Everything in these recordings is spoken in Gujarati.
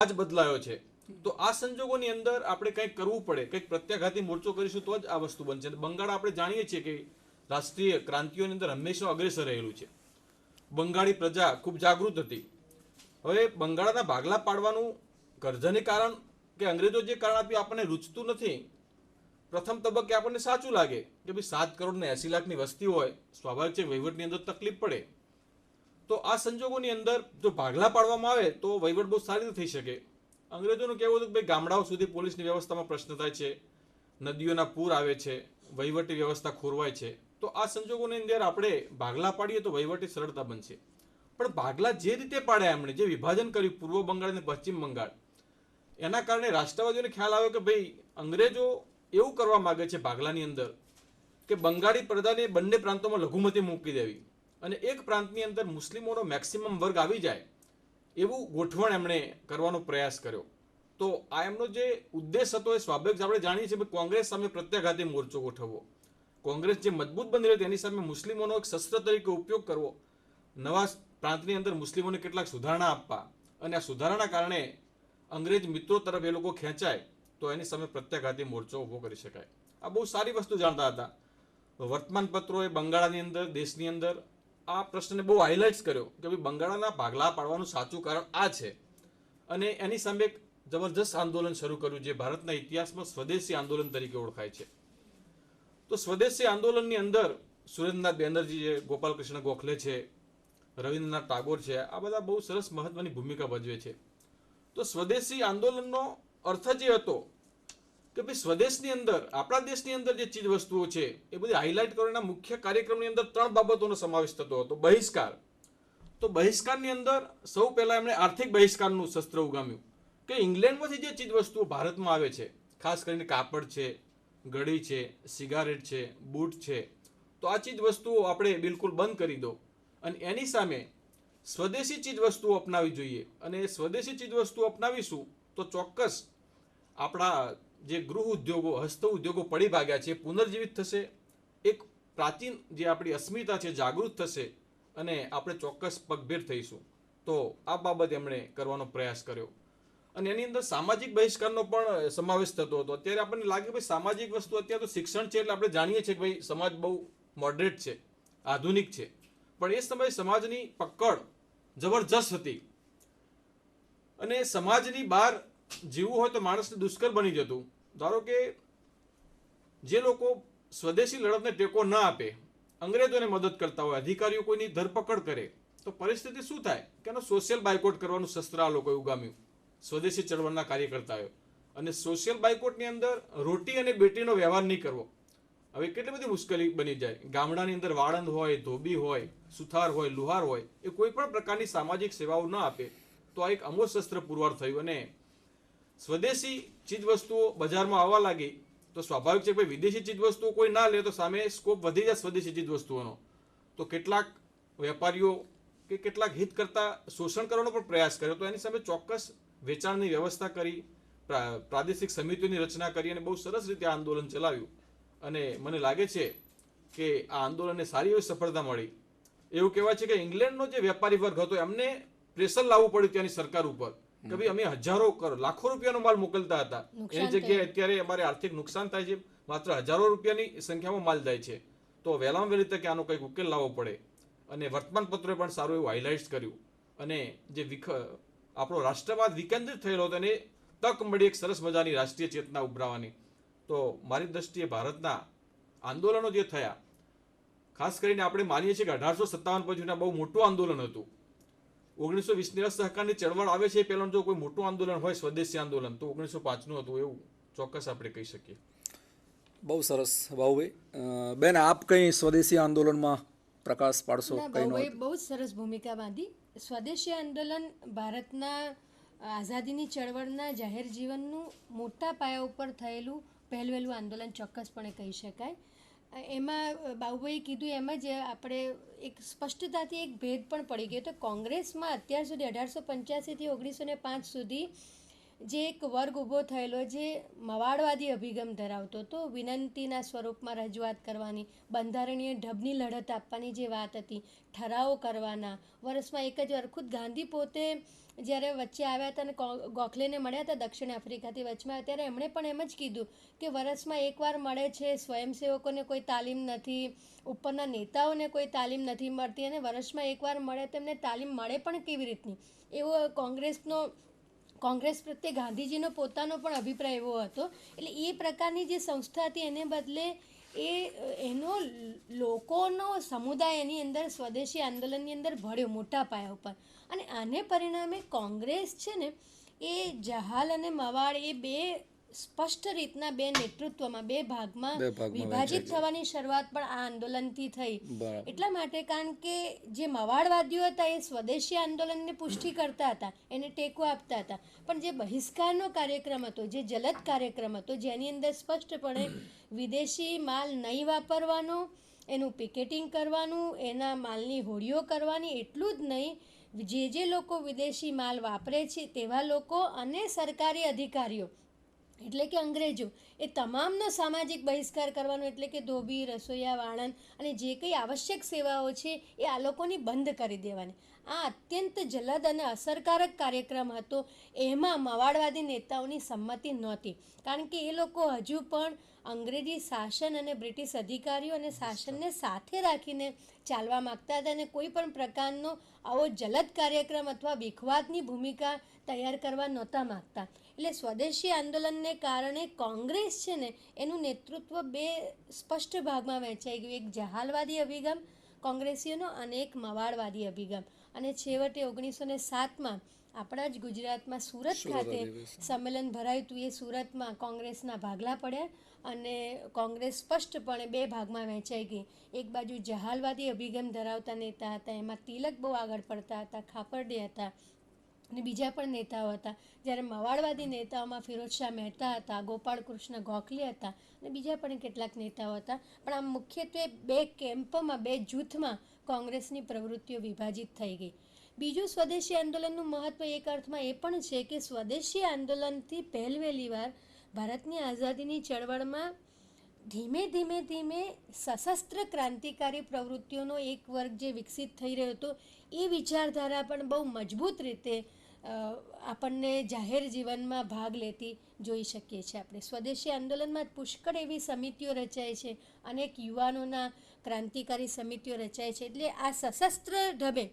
જ બદલાયો છે. તો આ સંજોગોની અંદર આપણે કંઈક કરવું પડે, કંઈક પ્રત્યાઘાતી મોરચો કરીશું તો જ આ વસ્તુ બનશે. બંગાળ આપણે જાણીએ છીએ કે રાષ્ટ્રીય ક્રાંતિઓની અંદર હંમેશા અગ્રેસર રહેલું છે. બંગાળી પ્રજા ખૂબ જાગૃત હતી. હવે બંગાળના ભાગલા પાડવાનું ગરજને કારણ કે અંગ્રેજો જે કારણ આપ્યું આપણને રૂચતું નથી. પ્રથમ તબક્કે આપણને સાચું લાગે કે ભાઈ 7 કરોડ ને 80 લાખની વસ્તી હોય, સ્વાભાવિક છે વહીવટની અંદર તકલીફ પડે. તો આ સંજોગોની અંદર જો ભાગલા પાડવામાં આવે તો વહીવટ બહુ સારી રીતે થઈ શકે. અંગ્રેજોનું કહેવું હતું કે ભાઈ ગામડાઓ સુધી પોલીસની વ્યવસ્થામાં પ્રશ્ન થાય છે, નદીઓના પૂર આવે છે, વહીવટી વ્યવસ્થા ખોરવાય છે. તો આ સંજોગોની અંદર આપણે ભાગલા પાડીએ તો વહીવટી સરળતા બનશે. પણ ભાગલા જે રીતે પાડ્યા એમણે, જે વિભાજન કર્યું પૂર્વ બંગાળ અને પશ્ચિમ બંગાળ, એના કારણે રાષ્ટ્રવાદીઓને ખ્યાલ આવ્યો કે ભાઈ અંગ્રેજો એવું કરવા માંગે છે ભાગલાની અંદર કે બંગાળી પ્રજાને બંને પ્રાંતોમાં લઘુમતી મૂકી દેવી અને એક પ્રાંતની અંદર મુસ્લિમોનો મેક્સિમમ વર્ગ આવી જાય એવું ગોઠવણ એમણે કરવાનો પ્રયાસ કર્યો. તો આ એમનો જે ઉદ્દેશ હતો એ સ્વાભાવિક આપણે જાણીએ છીએ કે કોંગ્રેસ સામે પ્રત્યાઘાતી મોરચો ગોઠવવો, કોંગ્રેસ જે મજબૂત બની રહી તેની સામે મુસ્લિમોનો એક શસ્ત્ર તરીકે ઉપયોગ કરવો, નવા પ્રાંતની અંદર મુસ્લિમોને કેટલાક સુધારણા આપવા અને આ સુધારણા કારણે અંગ્રેજ મિત્રો તરફ એ લોકો ખેંચાય તો એની સામે પ્રત્યાઘાતી મોરચો ઊભો કરી શકાય. આ બહુ સારી વસ્તુ જાણતા હતા. વર્તમાન પત્રોએ બંગાળાની અંદર, દેશની અંદર આ પ્રશ્નને બહુ હાઇલાઇટ્સ કર્યો કે ભાઈ બંગાળના ભાગલા પાડવાનું સાચું કારણ આ છે. અને એની સામે એક જબરજસ્ત આંદોલન શરૂ કર્યું જે ભારતના ઇતિહાસમાં સ્વદેશી આંદોલન તરીકે ઓળખાય છે. તો સ્વદેશી આંદોલનની અંદર સુરેન્દ્રનાથ બેનર્જી છે, ગોપાલકૃષ્ણ ગોખલે છે, રવિન્દ્રનાથ ટાગોર છે, આ બધા બહુ સરસ મહત્વની ભૂમિકા ભજવે છે. તો સ્વદેશી આંદોલનનો અર્થ જ એ હતો કે ભાઈ સ્વદેશની અંદર, આપણા દેશની અંદર જે ચીજ વસ્તુઓ છે એ બધી હાઇલાઇટ કરવાના મુખ્ય કાર્યક્રમની અંદર 3 બાબતોનો સમાવેશ થતો હતો. બહિષ્કાર. તો બહિષ્કારની અંદર સૌ પહેલા એમણે આર્થિક બહિષ્કારનું શસ્ત્ર ઉગામ્યું કે ઇંગ્લેન્ડમાંથી જે ચીજ વસ્તુઓ ભારતમાં આવે છે, ખાસ કરીને કાપડ છે, ઘડી છે, સિગારેટ છે, બૂટ છે, તો આ ચીજ વસ્તુઓ આપણે બિલકુલ બંધ કરી દો અને એની સામે સ્વદેશી ચીજ વસ્તુઓ અપનાવી જોઈએ. અને સ્વદેશી ચીજ વસ્તુઓ અપનાવીશું તો ચોક્કસ આપણા જે ગૃહ ઉદ્યોગો, હસ્ત ઉદ્યોગો પડી ભાગ્યા છે પુનર્જીવિત થશે, એક પ્રાચીન જે આપણી અસ્મિતા છે જાગૃત થશે અને આપણે ચોક્કસ પગભેર થઈશું. તો આ બાબત એમણે કરવાનો પ્રયાસ કર્યો. અને એની અંદર સામાજિક બહિષ્કારનો પણ સમાવેશ થતો હતો. અત્યારે આપણને લાગે ભાઈ સામાજિક વસ્તુ, અત્યારે તો શિક્ષણ છે એટલે આપણે જાણીએ છીએ કે ભાઈ સમાજ બહુ મોડરેટ છે, આધુનિક છે, પણ એ સમયે સમાજની પકડ જબરજસ્ત હતી અને સમાજની બહાર જીવવું હોય તો માણસને દુષ્કર બની જતું. ધારો કે જે લોકો સ્વદેશી લડતને ટેકો ના આપે, અંગ્રેજોને મદદ કરતા હોય, અધિકારીઓ કોઈની ધરપકડ કરે તો પરિસ્થિતિ શું થાય કે એનો સોશિયલ બાયકોટ કરવાનું શસ્ત્ર આ લોકોએ ઉગામ્યું, સ્વદેશી ચળવળના કાર્યકર્તાઓ. અને સોશિયલ બાયકોટની અંદર રોટી અને બેટીનો વ્યવહાર નહીં કરવો. હવે કેટલી બધી મુશ્કેલી બની જાય. ગામડાની અંદર વાળંદ હોય, ધોબી હોય, સુથાર હોય, લુહાર હોય, એ કોઈ પણ પ્રકારની સામાજિક સેવાઓ ન આપે તો આ એક અમોઘ શસ્ત્ર પુરવાર થયું. અને સ્વદેશી ચીજ વસ્તુઓ બજારમાં આવવા લાગી તો સ્વાભાવિક છે કે વિદેશી ચીજ વસ્તુઓ કોઈ ના લે તો સામે સ્કોપ વધી જાય સ્વદેશી ચીજ વસ્તુઓનો. તો કેટલાક વેપારીઓ કે કેટલાક હિત કરતા શોષણ કરવાનો પણ પ્રયાસ કર્યો. તો એની સામે ચોક્કસ વેચાણની વ્યવસ્થા કરી, પ્રાદેશિક સમિતિઓની રચના કરી અને બહુ સરસ રીતે આ આંદોલન ચલાવ્યું. અને મને લાગે છે કે આ આંદોલનને સારી એવી સફળતા મળી. એવું કહેવાય છે કે ઇંગ્લેન્ડનો જે વેપારી વર્ગ હતો એમને પ્રેશર લાવવું પડ્યું ત્યાંની સરકાર ઉપર કે ભાઈ અમે હજારો લાખો રૂપિયાનો માલ મોકલતા હતા, એની જગ્યાએ અત્યારે અમારે આર્થિક નુકસાન થાય છે, માત્ર હજારો રૂપિયાની સંખ્યામાં માલ જાય છે. તો વહેલામાં વહેલી તકે આનો કંઈક ઉકેલ લાવવો પડે. અને વર્તમાન પત્રોએ પણ સારું એવું હાઇલાઇટ્સ કર્યું. અને જે આપણો રાષ્ટ્રવાદ વિકેન્દ્રિત થયેલો હતો એને તક મળી એક સરસ મજાની રાષ્ટ્રીય ચેતના ઉભરાવાની. તો મારી દ્રષ્ટિએ ભારતના આંદોલનો જે થયા, ખાસ કરીને આપણે માનીએ છીએ કે 1857 પછીના બહુ મોટું આંદોલન હતું. 1920ની અસહકારની ચળવળ આવે છે પહેલાં જો કોઈ મોટું આંદોલન હોય સ્વદેશી આંદોલન તો 1905નું હતું એવું ચોક્કસ આપણે કહી શકીએ. બહુ સરસ બાહુભાઈ. બેન, આપ કંઈ સ્વદેશી આંદોલનમાં પ્રકાશ પાડશો? બાહુભાઈ બહુ જ સરસ ભૂમિકા બાંધી. સ્વદેશી આંદોલન ભારતના આઝાદીની ચળવળના જાહેર જીવનનું મોટા પાયા ઉપર થયેલું પહેલવેલું આંદોલન ચોક્કસપણે કહી શકાય. એમાં બાહુભાઈએ કીધું એમ જ આપણે એક સ્પષ્ટતાથી એક ભેદ પણ પડી ગયો. તો કોંગ્રેસમાં અત્યાર સુધી 1885થી 1905 સુધી જે એક વર્ગ ઊભો થયેલો જે મવાડવાદી અભિગમ ધરાવતો હતો, વિનંતીના સ્વરૂપમાં રજૂઆત કરવાની, બંધારણીય ઢબની લડત આપવાની જે વાત હતી, ઠરાવો કરવાના, વર્ષમાં એક જ વાર, ખુદ ગાંધી પોતે જ્યારે વચ્ચે આવ્યા હતા અને ગોખલેને મળ્યા હતા દક્ષિણ આફ્રિકાથી વચમાં આવ્યા ત્યારે એમણે પણ એમ જ કીધું કે વર્ષમાં એકવાર મળે છે, સ્વયંસેવકોને કોઈ તાલીમ નથી, ઉપરના નેતાઓને કોઈ તાલીમ નથી મળતી અને વર્ષમાં એકવાર મળે તેમને તાલીમ મળે પણ કેવી રીતની, એવો કોંગ્રેસ પ્રત્યે ગાંધીજીનો પોતાનો પણ અભિપ્રાય એવો હતો. એટલે એ પ્રકારની જે સંસ્થા હતી એને બદલે એનો લોકોનો સમુદાય એની અંદર સ્વદેશી આંદોલનની અંદર ભળ્યો મોટા પાયા ઉપર. અને આને પરિણામે કોંગ્રેસ છે ને એ જહાલ અને મવાડ એ બે સ્પષ્ટ રીતના બે નેતૃત્વમાં બે ભાગમાં વિભાજિત થવાની શરૂઆત પણ આ આંદોલનથી થઈ. એટલા માટે કારણ કે જે મવાડવાદીઓ હતા એ સ્વદેશી આંદોલનને પુષ્ટિ કરતા હતા, એને ટેકો આપતા હતા, પણ જે બહિષ્કારનો કાર્યક્રમ હતો, જે જલદ કાર્યક્રમ હતો, જેની અંદર સ્પષ્ટપણે વિદેશી માલ નહીં વાપરવાનો, એનું પિકેટિંગ કરવાનું, એના માલની હોડીઓ કરવાની, એટલું જ નહીં જે લોકો વિદેશી માલ વાપરે છે તેવા લોકો અને સરકારી અધિકારીઓ એટલે કે અંગ્રેજો એ તમામનો સામાજિક બહિષ્કાર કરવાનો, એટલે કે ધોબી, રસોઈયા, વાળંદ અને જે કંઈ આવશ્યક સેવાઓ છે એ આ લોકોની બંધ કરી દેવાની. આ અત્યંત જલદ અને અસરકારક કાર્યક્રમ હતો. એમાં મવાડવાદી નેતાઓની સંમતિ નહોતી, કારણ કે એ લોકો હજુ પણ અંગ્રેજી શાસન અને બ્રિટિશ અધિકારીઓ અને શાસનને સાથે રાખીને ચાલવા માગતા હતા અને કોઈ પણ પ્રકારનો આવો જલદ કાર્યક્રમ અથવા વિખવાદની ભૂમિકા તૈયાર કરવા નહોતા માગતા. એટલે સ્વદેશી આંદોલનને કારણે કોંગ્રેસ છે ને એનું નેતૃત્વ બે સ્પષ્ટ ભાગમાં વહેંચાઈ ગયું, એક જહાલવાદી અભિગમ કોંગ્રેસીઓનો અને એક મવાડવાદી અભિગમ. અને છેવટે 1907માં આપણા જ ગુજરાતમાં સુરત ખાતે સંમેલન ભરાયું હતું. એ સુરતમાં કોંગ્રેસના ભાગલા પડ્યા અને કોંગ્રેસ સ્પષ્ટપણે બે ભાગમાં વહેંચાઈ ગઈ. એક બાજુ જહાલવાદી અભિગમ ધરાવતા નેતા હતા, એમાં તિલક બહુ આગળ પડતા હતા, ખાપરડે હતા અને બીજા પણ નેતાઓ હતા. જ્યારે મવાડવાદી નેતાઓમાં ફિરોઝશાહ મહેતા હતા, ગોપાળ કૃષ્ણ ગોખલે હતા અને બીજા પણ કેટલાક નેતાઓ હતા. પણ આમ મુખ્યત્વે બે કેમ્પમાં, બે જૂથમાં કોંગ્રેસની પ્રવૃત્તિઓ વિભાજિત થઈ ગઈ. બીજું સ્વદેશી આંદોલનનું મહત્ત્વ એક અર્થમાં એ પણ છે કે સ્વદેશી આંદોલનથી પહેલી વાર ભારતની આઝાદીની ચળવળમાં ધીમે ધીમે સશસ્ત્ર ક્રાંતિકારી પ્રવૃત્તિઓનો એક વર્ગ જે વિકસિત થઈ રહ્યો હતો એ વિચારધારા પણ બહુ મજબૂત રીતે આપણને જાહેર જીવનમાં ભાગ લેતી જોઈ શકીએ છીએ. આપણે સ્વદેશી આંદોલનમાં પુષ્કળ એવી સમિતિઓ રચાય છે, અનેક યુવાનોના ક્રાંતિકારી સમિતિઓ રચાય છે. એટલે આ સશસ્ત્ર ઢબે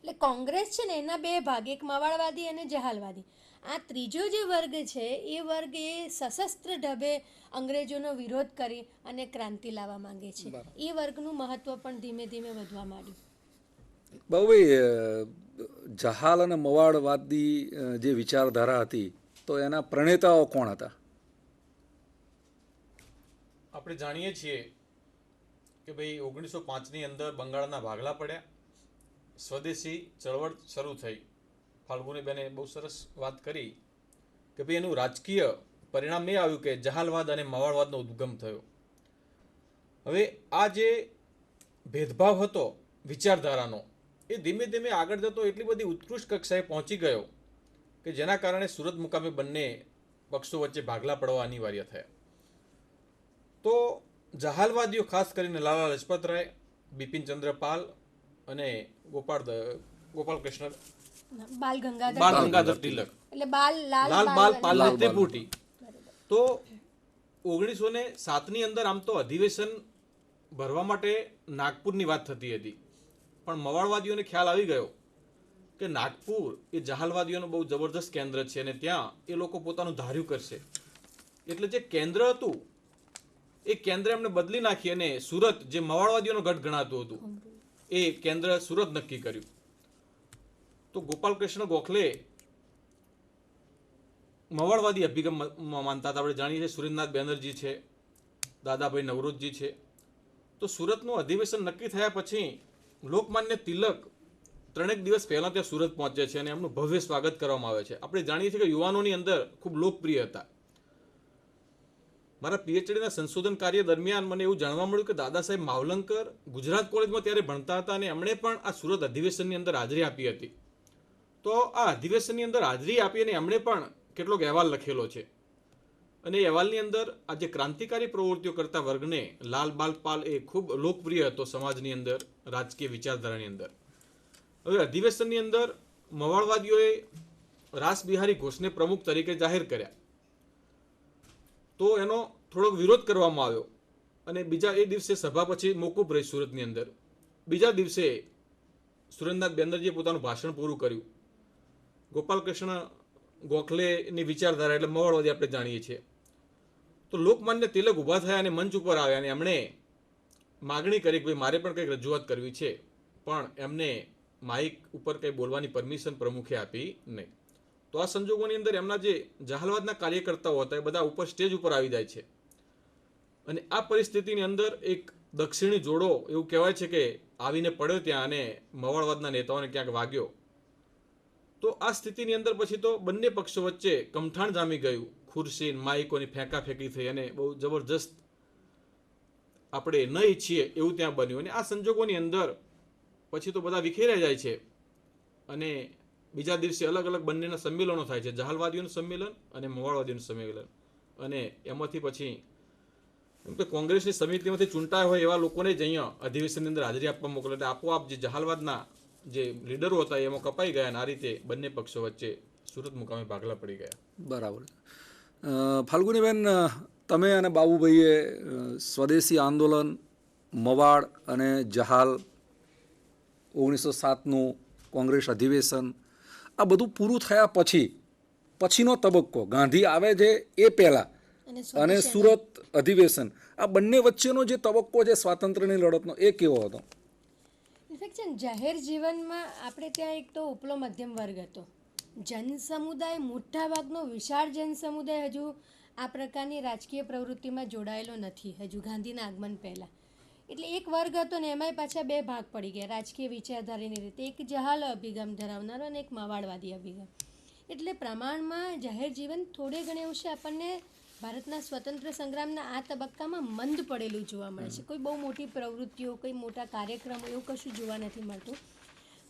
એટલે કોંગ્રેસ છે ને એના બે ભાગ, એક મવાડવાદી અને જહાલવાદી. આ ત્રીજો જે વર્ગ છે એ વર્ગ એ સશસ્ત્ર ઢબે અંગ્રેજોનો વિરોધ કરી અને ક્રાંતિ લાવવા માંગે છે. એ વર્ગનું મહત્ત્વ પણ ધીમે ધીમે વધવા માંડ્યું. બાબુભાઈ, જહાલ અને મવાડવાદી જે વિચારધારા હતી તો એના પ્રણેતાઓ કોણ હતા? આપણે જાણીએ છીએ કે ભાઈ 1905ની અંદર બંગાળના ભાગલા પડ્યા, સ્વદેશી ચળવળ શરૂ થઈ. ફાલ્ગુનીબેને બહુ સરસ વાત કરી કે ભાઈ એનું રાજકીય પરિણામ એ આવ્યું કે જહાલવાદ અને મવાડવાદનો ઉદ્ગમ થયો. હવે આ જે ભેદભાવ હતો વિચારધારાનો એ ધીમે ધીમે આગળ જતો એટલી બધી ઉત્કૃષ્ટ કક્ષાએ પહોંચી ગયો કે જેના કારણે સુરત મુકામે બંને પક્ષો વચ્ચે ભાગલા પડવા અનિવાર્ય થયા. તો જહાલવાદીઓ ખાસ કરીને લાલા લજપતરાય, બિપિનચંદ્ર પાલ અને ગોપાલ કૃષ્ણ બાલ ગંગાધર તિલક એટલે લાલ બાલ પાલ ત્રિપુટી. તો 1907ની અંદર આમ તો અધિવેશન ભરવા માટે નાગપુરની વાત થતી હતી, પણ મવાડવાદીઓને ખ્યાલ આવી ગયો કે નાગપુર એ જહાલવાદીઓનું બહુ જબરદસ્ત કેન્દ્ર છે અને ત્યાં એ લોકો પોતાનું ધાર્યું કરશે. એટલે જે કેન્દ્ર હતું એ કેન્દ્ર એમને બદલી નાખી અને સુરત, જે મવાડવાદીઓનો ગઢ ગણાતું હતું, એ કેન્દ્ર સુરત નક્કી કર્યું. તો ગોપાલ કૃષ્ણ ગોખલે મવાડવાદી અભિગમ માનતા હતા. આપણે જાણીએ છીએ સુરેન્દ્રનાથ બેનર્જી છે, દાદાભાઈ નવરોજજી છે. તો સુરતનું અધિવેશન નક્કી થયા પછી લોકમાન્ય તિલક 3 દિવસ પહેલા ત્યાં સુરત પહોંચે છે અને એમનું ભવ્ય સ્વાગત કરવામાં આવે છે. આપણે જાણીએ છીએ કે યુવાનોની અંદર ખૂબ લોકપ્રિય હતા. મારા પીએચડીના સંશોધન કાર્ય દરમિયાન મને એવું જાણવા મળ્યું કે દાદા સાહેબ માવલંકર ગુજરાત કોલેજમાં ત્યારે ભણતા હતા અને એમણે પણ આ સુરત અધિવેશનની અંદર હાજરી આપી હતી. તો આ અધિવેશનની અંદર હાજરી આપી અને એમણે પણ કેટલોક અહેવાલ લખેલો છે અને એ અહેવાલની અંદર આ જે ક્રાંતિકારી પ્રવૃત્તિઓ કરતા વર્ગને લાલ બાલ પાલ એ ખૂબ લોકપ્રિય હતો સમાજની અંદર, રાજકીય વિચારધારાની અંદર. હવે અધિવેશનની અંદર મવાળવાદીઓએ રાસબિહારી ઘોષને પ્રમુખ તરીકે જાહેર કર્યા, તો એનો થોડોક વિરોધ કરવામાં આવ્યો અને બીજા એ દિવસે સભા પછી મોકૂફ રહી સુરતની અંદર. બીજા દિવસે સુરેન્દ્રનાથ બેનર્જીએ પોતાનું ભાષણ પૂરું કર્યું. ગોપાલકૃષ્ણ ગોખલેની વિચારધારા એટલે મવાળવાદી આપણે જાણીએ છીએ. તો લોકમાન્ય તિલક ઊભા થયા અને મંચ ઉપર આવ્યા અને એમણે માગણી કરી કે ભાઈ મારે પણ કંઈક રજૂઆત કરવી છે, પણ એમને માઇક ઉપર કંઈ બોલવાની પરમિશન પ્રમુખે આપી નહીં. તો આ સંજોગોની અંદર એમના જે જહાલવાદના કાર્યકર્તાઓ હતા એ બધા ઉપર સ્ટેજ ઉપર આવી જાય છે અને આ પરિસ્થિતિની અંદર એક દક્ષિણી જોડો એવું કહેવાય છે કે આવીને પડ્યો ત્યાં અને મવાળવાદના નેતાઓને ક્યાંક વાગ્યો. તો આ સ્થિતિની અંદર પછી તો બંને પક્ષો વચ્ચે કમઠાણ જામી ગયું. ખુરશી માઇકોની ફેંકાફેંકી થઈ અને બહુ જબરજસ્ત આપણે ન ઈચ્છીએ એવું ત્યાં બન્યું. અને આ સંજોગોની અંદર પછી તો બધા વિખેરાઈ જાય છે અને બીજા દિવસે અલગ અલગ બંનેના સંમેલનો થાય છે, જહાલવાદીઓનું સંમેલન અને મવાળવાદીઓનું સંમેલન. અને એમાંથી પછી એમ કે કોંગ્રેસની સમિતિમાંથી ચૂંટાયા હોય એવા લોકોને જ અહીંયા અધિવેશનની અંદર હાજરી આપવા મોકલે. એટલે આપોઆપ જે જહાલવાદના જે લીડરો હતા એમાં કપાઈ ગયા અને આ રીતે બંને પક્ષો વચ્ચે સુરત મુકામે ભાગલા પડી ગયા. બરાબર. ફાલ્ગુનીબેન, તમે અને બાબુભાઈએ સ્વદેશી આંદોલન, મવાડ અને જહાલ, 1907નું કોંગ્રેસ અધિવેશન, આ બધું પૂરું થયા પછીનો તબક્કો ગાંધી આવે છે એ પહેલાં અને સુરત અધિવેશન, આ બંને વચ્ચેનો જે તબક્કો છે સ્વાતંત્ર્યની લડતનો, એ કેવો હતો? ઇનફેક્ટ છે ને, જાહેર જીવનમાં આપણે ત્યાં એક તો ઉપલો મધ્યમ વર્ગ હતો. જન સમુદાય, મોટા ભાગનો વિશાળ જન સમુદાય હજુ આ પ્રકારની રાજકીય પ્રવૃત્તિમાં જોડાયેલો નથી હજુ ગાંધીના આગમન પહેલાં. એટલે એક વર્ગ હતો ને એમાંય પાછા બે ભાગ પડી ગયા રાજકીય વિચારધારાની રીતે, એક જહાલ અભિગમ ધરાવનારો અને એક મવાળવાદી અભિગમ. એટલે પ્રમાણમાં જાહેર જીવન થોડે ઘણે અંશે આપણને ભારતના સ્વતંત્ર સંગ્રામના આ તબક્કામાં મંદ પડેલું જોવા મળે છે. કોઈ બહુ મોટી પ્રવૃત્તિઓ, કોઈ મોટા કાર્યક્રમો એવું કશું જોવા નથી મળતું.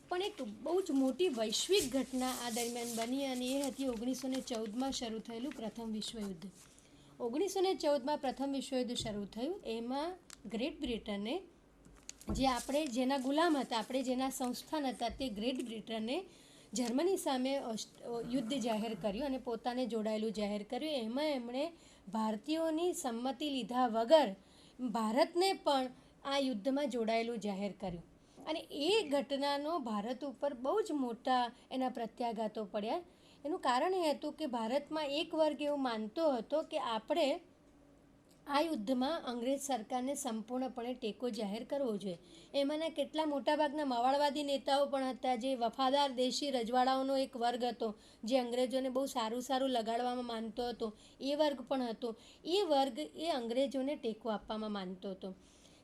પણ એક બહુ જ મોટી વૈશ્વિક ઘટના આ દરમિયાન બની અને એ હતી 1914માં શરૂ થયેલું પ્રથમ વિશ્વયુદ્ધ. 1914માં પ્રથમ વિશ્વયુદ્ધ શરૂ થયું. એમાં ગ્રેટ બ્રિટને, જે આપણે જેના ગુલામ હતા, આપણે જેના સંસ્થાન હતા, તે ગ્રેટ બ્રિટને જર્મની સામે યુદ્ધ જાહેર કર્યું અને પોતાને જોડાયેલું જાહેર કર્યું. એમાં એમણે ભારતીયોની સંમતિ લીધા વગર ભારતને પણ આ યુદ્ધમાં જોડાયેલું જાહેર કર્યું. અને એ ઘટનાનો ભારત ઉપર બહુ જ મોટા એના પ્રત્યાઘાતો પડ્યા. એનું કારણ એ હતું કે ભારતમાં એક વર્ગ એવું માનતો હતો કે આપણે આ યુદ્ધમાં અંગ્રેજ સરકારને સંપૂર્ણપણે ટેકો જાહેર કરવો જોઈએ. એમાંના કેટલા મોટાભાગના મવાળવાદી નેતાઓ પણ હતા, જે વફાદાર દેશી રજવાડાઓનો એક વર્ગ હતો, જે અંગ્રેજોને બહુ સારું લગાડવામાં માનતો હતો. એ વર્ગ પણ હતો. એ વર્ગ એ અંગ્રેજોને ટેકો આપવામાં માનતો હતો.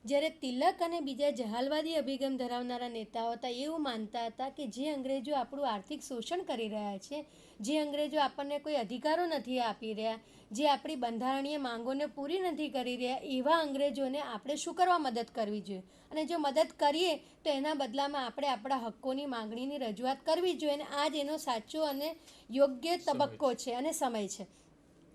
જ્યારે તિલક અને બીજા જહાલવાદી અભિગમ ધરાવનારા નેતાઓ હતા, એવું માનતા હતા કે જે અંગ્રેજો આપણું આર્થિક શોષણ કરી રહ્યા છે, જે અંગ્રેજો આપણને કોઈ અધિકારો નથી આપી રહ્યા, જે આપણી બંધારણીય માંગોને પૂરી નથી કરી રહ્યા, એવા અંગ્રેજોને આપણે શું કરવા મદદ કરવી જોઈએ. અને જો મદદ કરીએ તો એના બદલામાં આપણે આપણા હક્કોની માંગણીની રજૂઆત કરવી જોઈએ. અને આ જ એનો સાચો અને યોગ્ય તબક્કો છે અને સમય છે.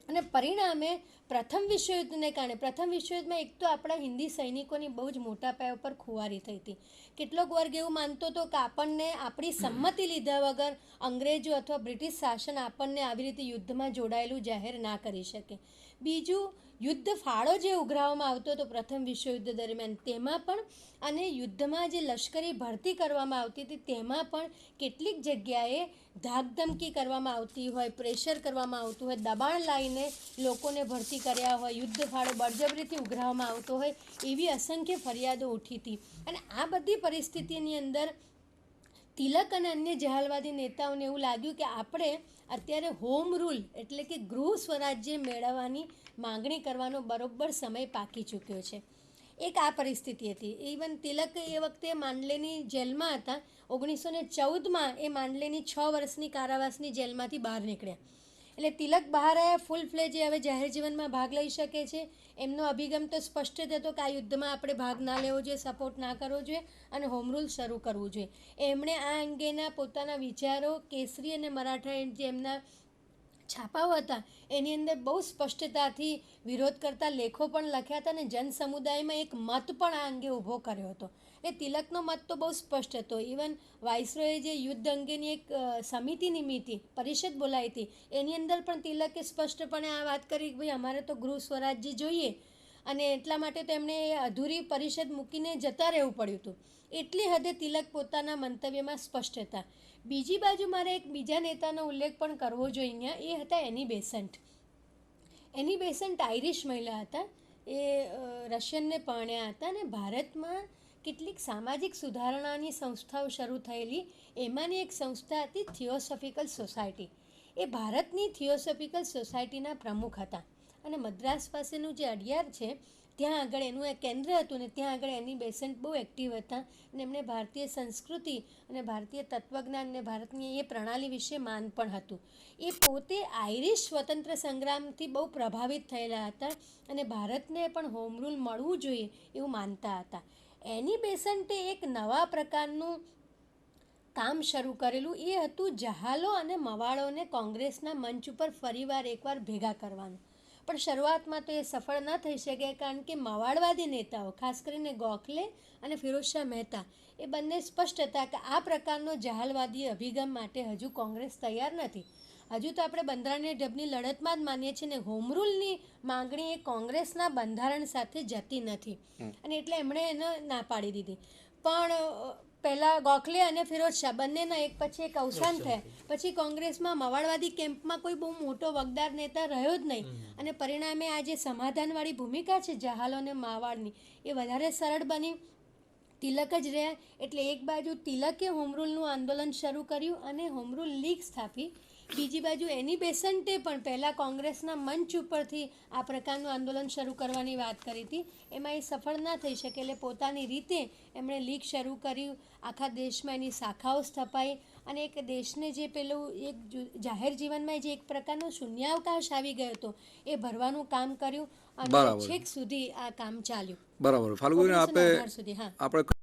અને પરિણામે પ્રથમ વિશ્વયુદ્ધને કારણે, પ્રથમ વિશ્વયુદ્ધમાં એક તો આપણા હિન્દી સૈનિકોની બહુ જ મોટા પાયા ઉપર ખુવારી થઈ હતી. કેટલોક વર્ગ એવું માનતો હતો કે આપણને આપણી સંમતિ લીધા વગર અંગ્રેજો અથવા બ્રિટિશ શાસન આપણને આવી રીતે યુદ્ધમાં જોડાયેલું જાહેર ના કરી શકે. બીજું, યુદ્ધ ફાળો જે ઉઘરાવવામાં આવતો હતો પ્રથમ વિશ્વયુદ્ધ દરમિયાન, તેમાં પણ અને યુદ્ધમાં જે લશ્કરી ભરતી કરવામાં આવતી હતી તેમાં પણ કેટલીક જગ્યાએ ધાકધમકી કરવામાં આવતી હોય, પ્રેશર કરવામાં આવતું હોય, દબાણ લાવીને લોકોને ભરતી કર્યા હોય, યુદ્ધ ફાળો બળજબરીથી ઉઘરાવવામાં આવતો હોય, એવી અસંખ્ય ફરિયાદો ઉઠી હતી. અને આ બધી પરિસ્થિતિની અંદર તિલક અને અન્ય જહાલવાદી નેતાઓને એવું લાગ્યું કે આપણે અત્યારે હોમ રૂલ એટલે કે ગૃહ સ્વરાજ્ય મેળવવાની માંગણી કરવાનો બરોબર સમય પાકી ચૂક્યો છે. એક આ પરિસ્થિતિ હતી. ઇવન તિલક એ વખતે માંડલેની જેલમાં હતા. 1914માં એ માંડલેની 6 વર્ષની કારાવાસની જેલમાંથી બહાર નીકળ્યા. એટલે તિલક બહાર આવ્યા, ફૂલ ફ્લેજ હવે જાહેર જીવનમાં ભાગ લઈ શકે છે. એમનો અભિગમ તો સ્પષ્ટ જ હતો કે આ યુદ્ધમાં આપણે ભાગ ના લેવો જોઈએ, સપોર્ટ ના કરવો જોઈએ અને હોમ રૂલ શરૂ કરવું જોઈએ. એમણે આ અંગેના પોતાના વિચારો કેસરી અને મરાઠા જે એમના છાપાઓ હતા એની અંદર બહુ સ્પષ્ટતાથી વિરોધ કરતા લેખો પણ લખ્યા હતા અને જન સમુદાયમાં એક મત પણ આ અંગે ઊભો કર્યો હતો. એ તિલકનો મત તો બહુ સ્પષ્ટ હતો. ઇવન વાઇસરોયે જે યુદ્ધ અંગેની એક સમિતિ નિમિત્તિ પરિષદ બોલાવી હતી એની અંદર પણ તિલકે સ્પષ્ટપણે આ વાત કરી કે ભાઈ અમારે તો ગૃહ સ્વરાજ્ય જોઈએ, અને એટલા માટે તો એમણે એ અધૂરી પરિષદ મૂકીને જતા રહેવું પડ્યું હતું. એટલી હદે તિલક પોતાના મંતવ્યમાં સ્પષ્ટ હતા. બીજી બાજુ મારે એક બીજા નેતાનો ઉલ્લેખ પણ કરવો જોઈએ અહીંયા, એ હતા એની બેસન્ટ. એની બેસન્ટ આઇરિશ મહિલા હતા. એ રશિયનને પરણ્યા હતા અને ભારતમાં કેટલીક સામાજિક સુધારણાની સંસ્થાઓ શરૂ થયેલી, એમાંની એક સંસ્થા હતી થિયોસોફિકલ સોસાયટી. એ ભારતની થિયોસોફિકલ સોસાયટીના પ્રમુખ હતા અને મદ્રાસ પાસેનું જે અડિયાર છે ત્યાં આગળ એનું એક કેન્દ્ર હતું ને ત્યાં આગળ એની બેસન્ટ બહુ એક્ટિવ હતા અને એમને ભારતીય સંસ્કૃતિ અને ભારતીય તત્વજ્ઞાન અને ભારતની એ પ્રણાલી વિશે માન પણ હતું. એ પોતે આઇરિશ સ્વતંત્ર સંગ્રામથી બહુ પ્રભાવિત થયેલા હતા અને ભારતને પણ હોમ રૂલ મળવું જોઈએ એવું માનતા હતા. એની બેસન્ટે એક નવા પ્રકારનું કામ શરૂ કરેલું, એ હતું જહાલો અને મવાળોને કોંગ્રેસના મંચ ઉપર ફરીવાર એકવાર ભેગા કરવાનું. પણ શરૂઆતમાં તો એ સફળ ન થઈ શકે કારણ કે મવાળવાદી નેતાઓ ખાસ કરીને ગોખલે અને ફિરોઝશાહ મહેતા એ બંને સ્પષ્ટ હતા કે આ પ્રકારનો જહાલવાદી અભિગમ માટે હજુ કોંગ્રેસ તૈયાર નથી. હજુ તો આપણે બંધારણીય ઢબની લડતમાં જ માનીએ છીએ ને હોમ રૂલની માગણી એ કોંગ્રેસના બંધારણ સાથે જતી નથી અને એટલે એમણે એને ના પાડી દીધી. પણ પહેલાં ગોખલે અને ફિરોઝશાહ બંનેના એક પછી એક અવસાન થયા પછી કોંગ્રેસમાં મવાળવાદી કેમ્પમાં કોઈ બહુ મોટો વગદાર નેતા રહ્યો જ નહીં અને પરિણામે આ જે સમાધાનવાળી ભૂમિકા છે જહાલો અને માવાડની એ વધારે સરળ બની. તિલક જ રહ્યા એટલે એક બાજુ તિલકે હોમરૂલનું આંદોલન શરૂ કર્યું અને હોમરૂલ લીગ સ્થાપી. બીજી બાજુ એની બેસન્ટે પણ પહેલાં કોંગ્રેસના મંચ ઉપરથી આ પ્રકારનું આંદોલન શરૂ કરવાની વાત કરી હતી. એમાં એ સફળ ના થઈ શકે એટલે પોતાની રીતે એમણે લીગ શરૂ કર્યું. આખા દેશમાં એની શાખાઓ સ્થપાઈ અને એક દેશને જે પેલું એક જાહેર જીવનમાં જે એક પ્રકારનો શૂન્યાવકાશ આવી ગયો હતો એ ભરવાનું કામ કર્યું અને છેક સુધી આ કામ ચાલ્યું. બરાબર. ફાલ્ગુની, 1918 સુધી. હા, આપણે